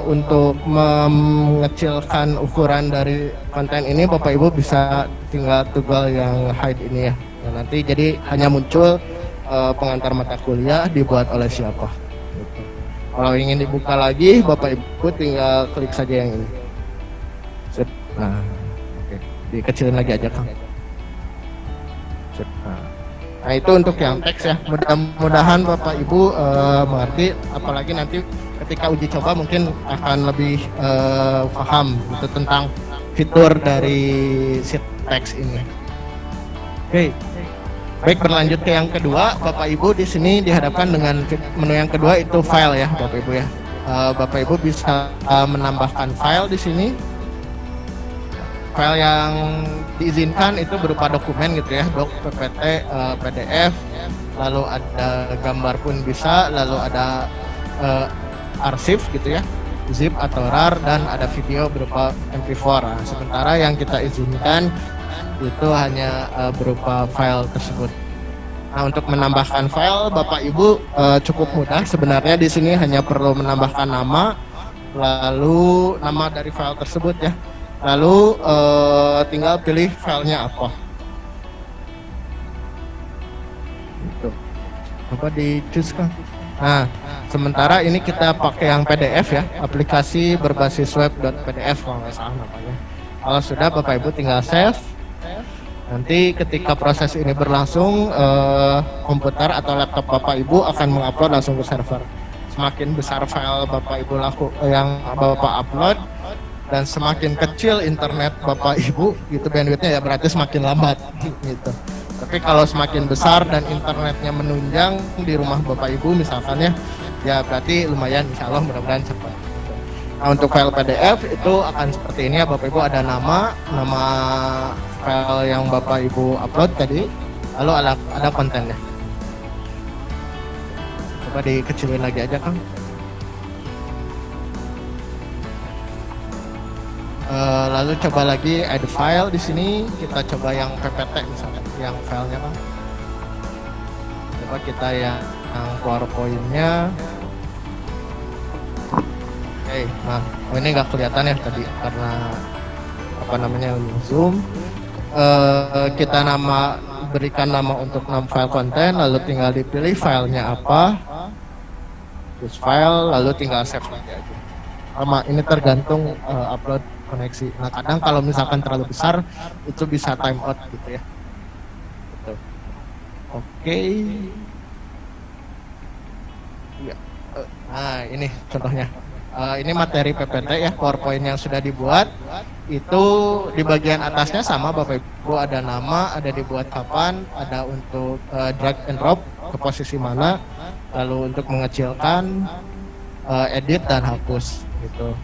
A: untuk mengecilkan ukuran dari konten ini Bapak Ibu bisa tinggal toggle yang hide ini ya. Nah, nanti jadi hanya muncul pengantar mata kuliah dibuat oleh siapa. Gitu. Kalau ingin dibuka lagi Bapak Ibu tinggal klik saja yang ini. Nah, oke. Dikecilin lagi aja Kang. Nah, itu untuk yang teks ya. Mudah-mudahan Bapak Ibu mengerti, apalagi nanti ketika uji coba mungkin akan lebih paham gitu tentang fitur dari si teks ini. Oke. Baik, berlanjut ke yang kedua, Bapak Ibu di sini dihadapkan dengan menu yang kedua itu file ya, Bapak Ibu ya. Bapak Ibu bisa menambahkan file di sini. File yang diizinkan itu berupa dokumen gitu ya, doc, PPT, PDF, lalu ada gambar pun bisa, lalu ada arsip gitu ya, zip atau RAR, dan ada video berupa MP4. Nah, sementara yang kita izinkan itu hanya berupa file tersebut. Nah, untuk menambahkan file Bapak Ibu cukup mudah sebenarnya. Di sini hanya perlu menambahkan nama, lalu nama dari file tersebut ya. Lalu tinggal pilih filenya apa. Gitu. Coba di choose kan. Nah, sementara ini kita pakai yang PDF ya, aplikasi berbasis web.pdf kalau nggak salah namanya. Kalau sudah Bapak Ibu tinggal save. Nanti ketika proses ini berlangsung, komputer atau laptop Bapak Ibu akan mengupload langsung ke server. Semakin besar file Bapak Ibu yang Bapak upload, dan semakin kecil internet Bapak Ibu, itu bandwidthnya ya berarti semakin lambat gitu. Tapi kalau semakin besar dan internetnya menunjang di rumah Bapak Ibu misalkan ya berarti lumayan, insya Allah mudah-mudahan cepat. Nah, untuk file PDF itu akan seperti ini ya Bapak Ibu, ada nama file yang Bapak Ibu upload tadi, lalu ada kontennya. Coba dikecilin lagi aja Kang. Lalu coba lagi add file di sini, kita coba yang PPT misalnya, yang filenya Kang. Coba kita yang PowerPoint-nya. Nah ini nggak kelihatan ya tadi karena apa namanya zoom. Kita berikan nama untuk file konten, lalu tinggal dipilih filenya apa, choose file, lalu tinggal save lagi aja. Ini tergantung upload koneksi. Nah kadang kalau misalkan terlalu besar itu bisa time out gitu ya. Gitu. Oke. Ya. Nah ini contohnya. Ini materi PPT ya, PowerPoint yang sudah dibuat. Itu di bagian atasnya sama Bapak Ibu, ada nama, ada dibuat kapan, ada untuk drag and drop ke posisi mana, lalu untuk mengecilkan, edit dan hapus gitu.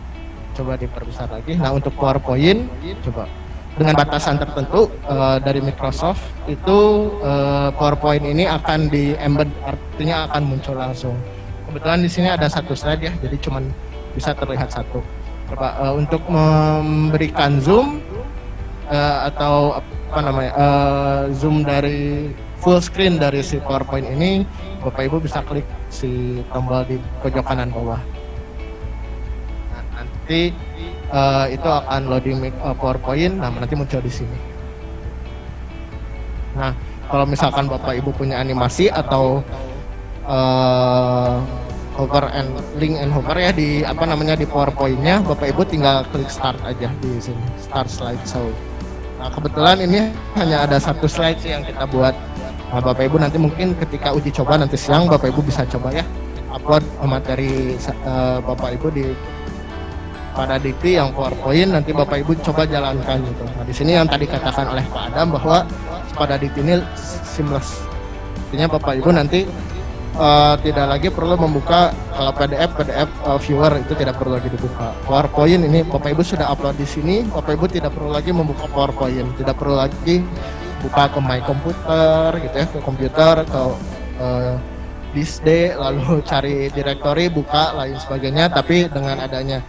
A: Coba diperbesar lagi. Nah untuk PowerPoint coba dengan batasan tertentu dari Microsoft itu PowerPoint ini akan di embed, artinya akan muncul langsung. Kebetulan di sini ada satu slide ya, jadi cuman bisa terlihat satu. Coba untuk memberikan zoom atau apa namanya zoom dari full screen dari si PowerPoint ini, Bapak Ibu bisa klik si tombol di pojok kanan bawah. Nah, nanti itu akan loading PowerPoint, nah nanti muncul di sini. Nah, kalau misalkan Bapak Ibu punya animasi atau hover and link and hover ya di apa namanya di PowerPoint-nya, Bapak Ibu tinggal klik start aja di sini, start slideshow. Nah, kebetulan ini hanya ada satu slide sih yang kita buat. Nah, Bapak Ibu nanti mungkin ketika uji coba nanti siang Bapak Ibu bisa coba ya upload materi Bapak Ibu pada Dikti yang PowerPoint, nanti Bapak Ibu coba jalankan gitu. Nah, di sini yang tadi katakan oleh Pak Adam bahwa pada Dikti ini seamless. Artinya Bapak Ibu nanti tidak lagi perlu membuka kalau PDF viewer itu tidak perlu lagi dibuka. PowerPoint ini Bapak Ibu sudah upload di sini, Bapak Ibu tidak perlu lagi membuka PowerPoint, tidak perlu lagi buka ke My Computer gitu ya, ke komputer atau disk D lalu cari directory, buka lain sebagainya. Tapi dengan adanya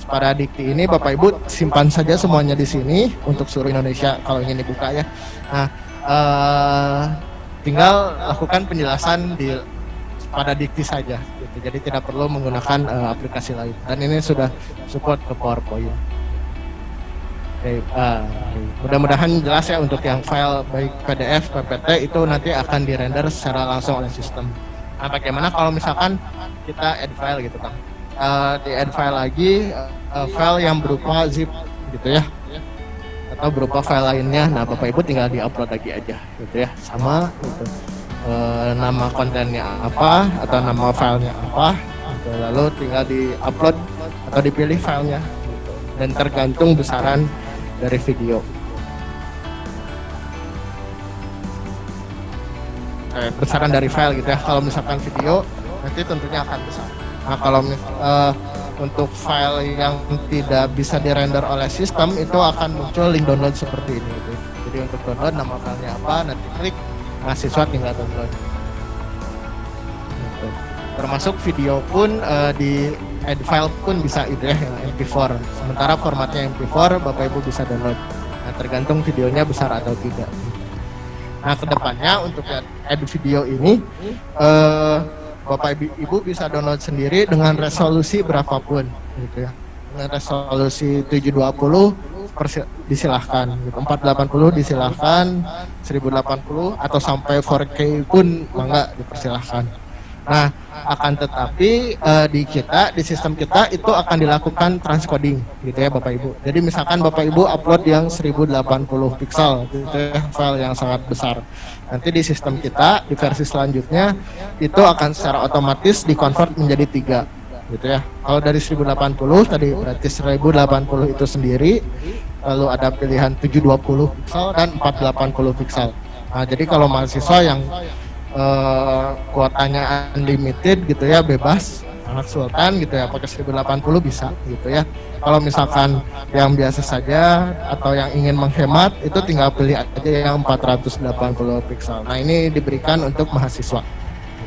A: pada Dikti ini Bapak Ibu simpan saja semuanya di sini untuk seluruh Indonesia kalau ingin dibuka ya. Nah, tinggal lakukan penjelasan pada Dikti saja gitu. Jadi tidak perlu menggunakan aplikasi lain, dan ini sudah support ke PowerPoint. Mudah-mudahan jelas ya untuk yang file baik PDF, PPT itu nanti akan dirender secara langsung oleh sistem. Nah, bagaimana kalau misalkan kita add file gitu Kang? Di add file lagi file yang berupa zip gitu ya, atau berupa file lainnya. Nah, Bapak Ibu tinggal di-upload lagi aja gitu ya, sama gitu. Nama kontennya apa atau nama filenya apa gitu. Lalu tinggal di-upload atau dipilih filenya gitu. Dan tergantung besaran dari video. besaran dari file gitu ya. Kalau misalkan video nanti tentunya akan besar. Nah kalau untuk file yang tidak bisa dirender oleh sistem itu akan muncul link download seperti ini gitu. Jadi untuk download nama filenya apa, nanti klik, mahasiswa tinggal download gitu. Termasuk video pun di add file pun bisa itu ya, yang MP4. Sementara formatnya MP4 Bapak Ibu bisa download. Nah, tergantung videonya besar atau tidak. Nah, kedepannya untuk add video ini Bapak Ibu bisa download sendiri dengan resolusi berapapun gitu ya. Dengan resolusi 720 disilahkan, gitu. 480 disilahkan, 1080 atau sampai 4K pun mangga dipersilahkan. Nah, akan tetapi di sistem kita itu akan dilakukan transcoding gitu ya Bapak Ibu. Jadi misalkan Bapak Ibu upload yang 1080 pixel gitu ya, file yang sangat besar. Nanti di sistem kita di versi selanjutnya itu akan secara otomatis dikonvert menjadi 3 gitu ya. Kalau dari 1080 tadi berarti 1080 itu sendiri, lalu ada pilihan 720 pixel dan 480 pixel. Nah, jadi kalau mahasiswa yang kuotanya unlimited gitu ya, bebas, anak sultan gitu ya, pakai 1080 bisa gitu ya. Kalau misalkan yang biasa saja atau yang ingin menghemat itu tinggal pilih aja yang 480 pixel. Nah, ini diberikan untuk mahasiswa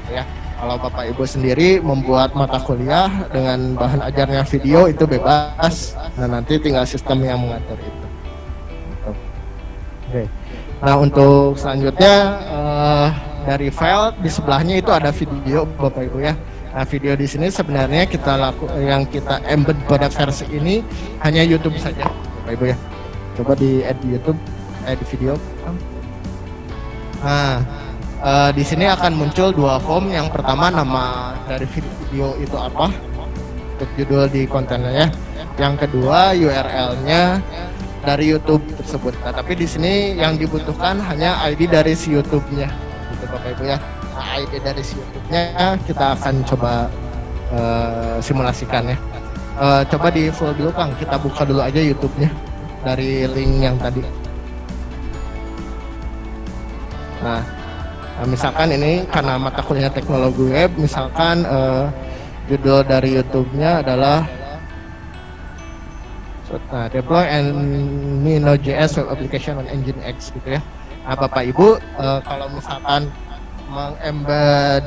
A: gitu ya. Kalau Bapak Ibu sendiri membuat mata kuliah dengan bahan ajarnya video itu bebas. Nah, nanti tinggal sistem yang mengatur itu. Oke. Nah, untuk selanjutnya dari file di sebelahnya itu ada video Bapak Ibu ya. Nah, video di sini sebenarnya yang kita embed pada versi ini hanya YouTube saja Bapak Ibu ya. Coba di add YouTube, add video. Nah, di sini akan muncul 2 form. Yang pertama nama dari video itu apa, untuk judul di kontennya ya. Yang kedua URL-nya dari YouTube tersebut. Nah, tapi di sini yang dibutuhkan hanya ID dari si YouTube-nya, gitu Bapak Ibu ya. Nah, ID dari si YouTube-nya kita akan coba simulasikan ya. Coba di full dulu Kang, kita buka dulu aja YouTube-nya dari link yang tadi. Nah, misalkan ini karena mata kuliah teknologi web, misalkan judul dari YouTube-nya adalah deploy and Node.js web application on Engine X gitu ya. Nah, Bapak Ibu kalau misalkan mengembed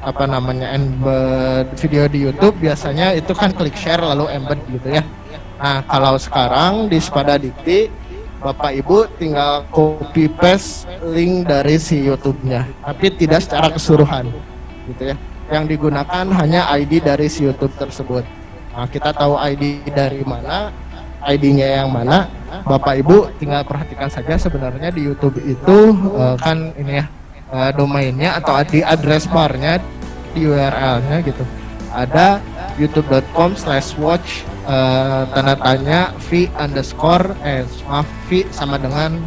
A: embed video di YouTube biasanya itu kan klik share lalu embed gitu ya. Nah, kalau sekarang di Spada Dikti Bapak Ibu tinggal copy paste link dari si YouTube-nya, tapi tidak secara keseluruhan gitu ya. Yang digunakan hanya ID dari si YouTube tersebut. Nah, kita tahu ID dari mana, ID-nya yang mana, Bapak Ibu tinggal perhatikan saja sebenarnya di YouTube itu kan ini ya domainnya atau di address bar-nya, di URL-nya gitu. Ada youtube.com/watch tanda tanya v sama dengan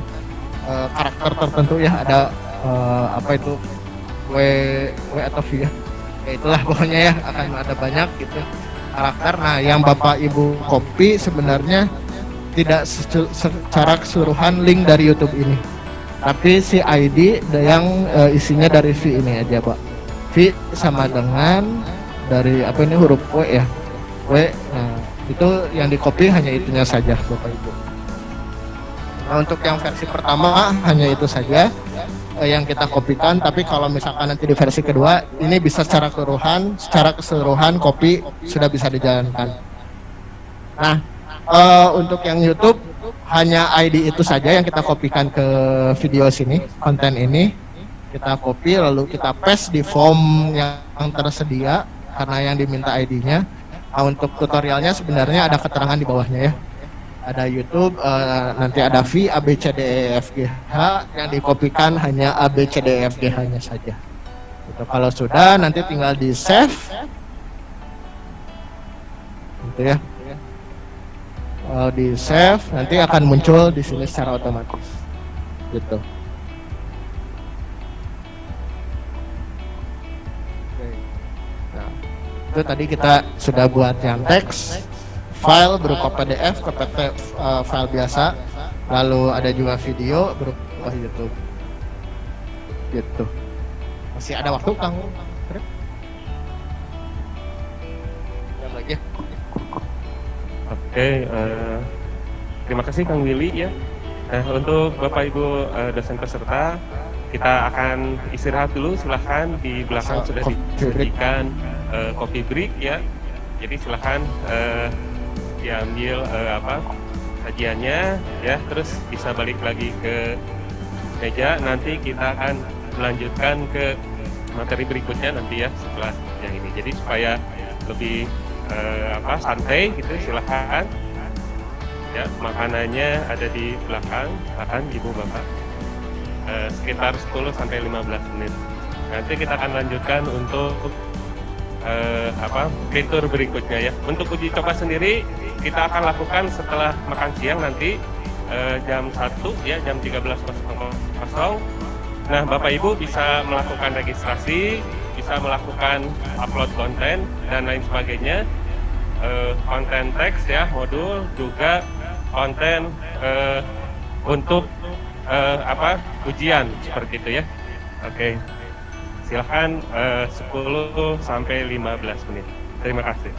A: karakter tertentu ya, ada apa itu w atau v ya, itulah pokoknya ya, akan ada banyak gitu karakter. Nah, yang Bapak Ibu copy sebenarnya tidak secara keseluruhan link dari YouTube ini, tapi si ID yang isinya dari v ini aja Pak. V sama dengan dari apa ini huruf W ya, W. Nah, itu yang di copy hanya itunya saja Bapak Ibu. Nah, untuk yang versi pertama hanya itu saja yang kita kopikan, tapi kalau misalkan nanti di versi kedua ini bisa secara keseluruhan copy sudah bisa dijalankan. Nah, untuk yang YouTube hanya ID itu saja yang kita kopikan ke video sini, konten ini kita copy lalu kita paste di form yang tersedia karena yang diminta ID-nya. Nah, untuk tutorialnya sebenarnya ada keterangan di bawahnya ya. Ada YouTube, nanti ada V, A, B, C, D, E, F, G, H. Yang dikopikan hanya A, B, C, D, E, F, G, H-nya saja. Gitu. Kalau sudah, nanti tinggal di save. Gitu ya. Kalau di save, nanti akan muncul di sini secara otomatis. Gitu. Itu tadi kita sudah buat yang teks, file berupa PDF, KPT file biasa, lalu ada juga video berupa YouTube. Gitu. Masih ada waktu Kang Sarif? Jam lagi ya.
C: Oke, terima kasih Kang Willy ya. Nah, untuk Bapak Ibu dosen peserta, kita akan istirahat dulu. Silahkan di belakang sudah disediakan coffee break ya. Jadi silahkan diambil sajiannya ya, terus bisa balik lagi ke meja. Nanti kita akan melanjutkan ke materi berikutnya nanti ya setelah yang ini. Jadi supaya lebih santai gitu, silahkan ya, makanannya ada di belakang, silahkan Ibu Bapak, sekitar 10 sampai 15 menit. Nanti kita akan lanjutkan untuk fitur berikutnya ya. Untuk uji coba sendiri kita akan lakukan setelah makan siang nanti jam 1 ya, jam 13.00. Nah, Bapak Ibu bisa melakukan registrasi, bisa melakukan upload konten dan lain sebagainya, konten teks ya, modul, juga konten untuk ujian seperti itu ya. Oke. Silahkan 10 sampai 15 menit. Terima kasih.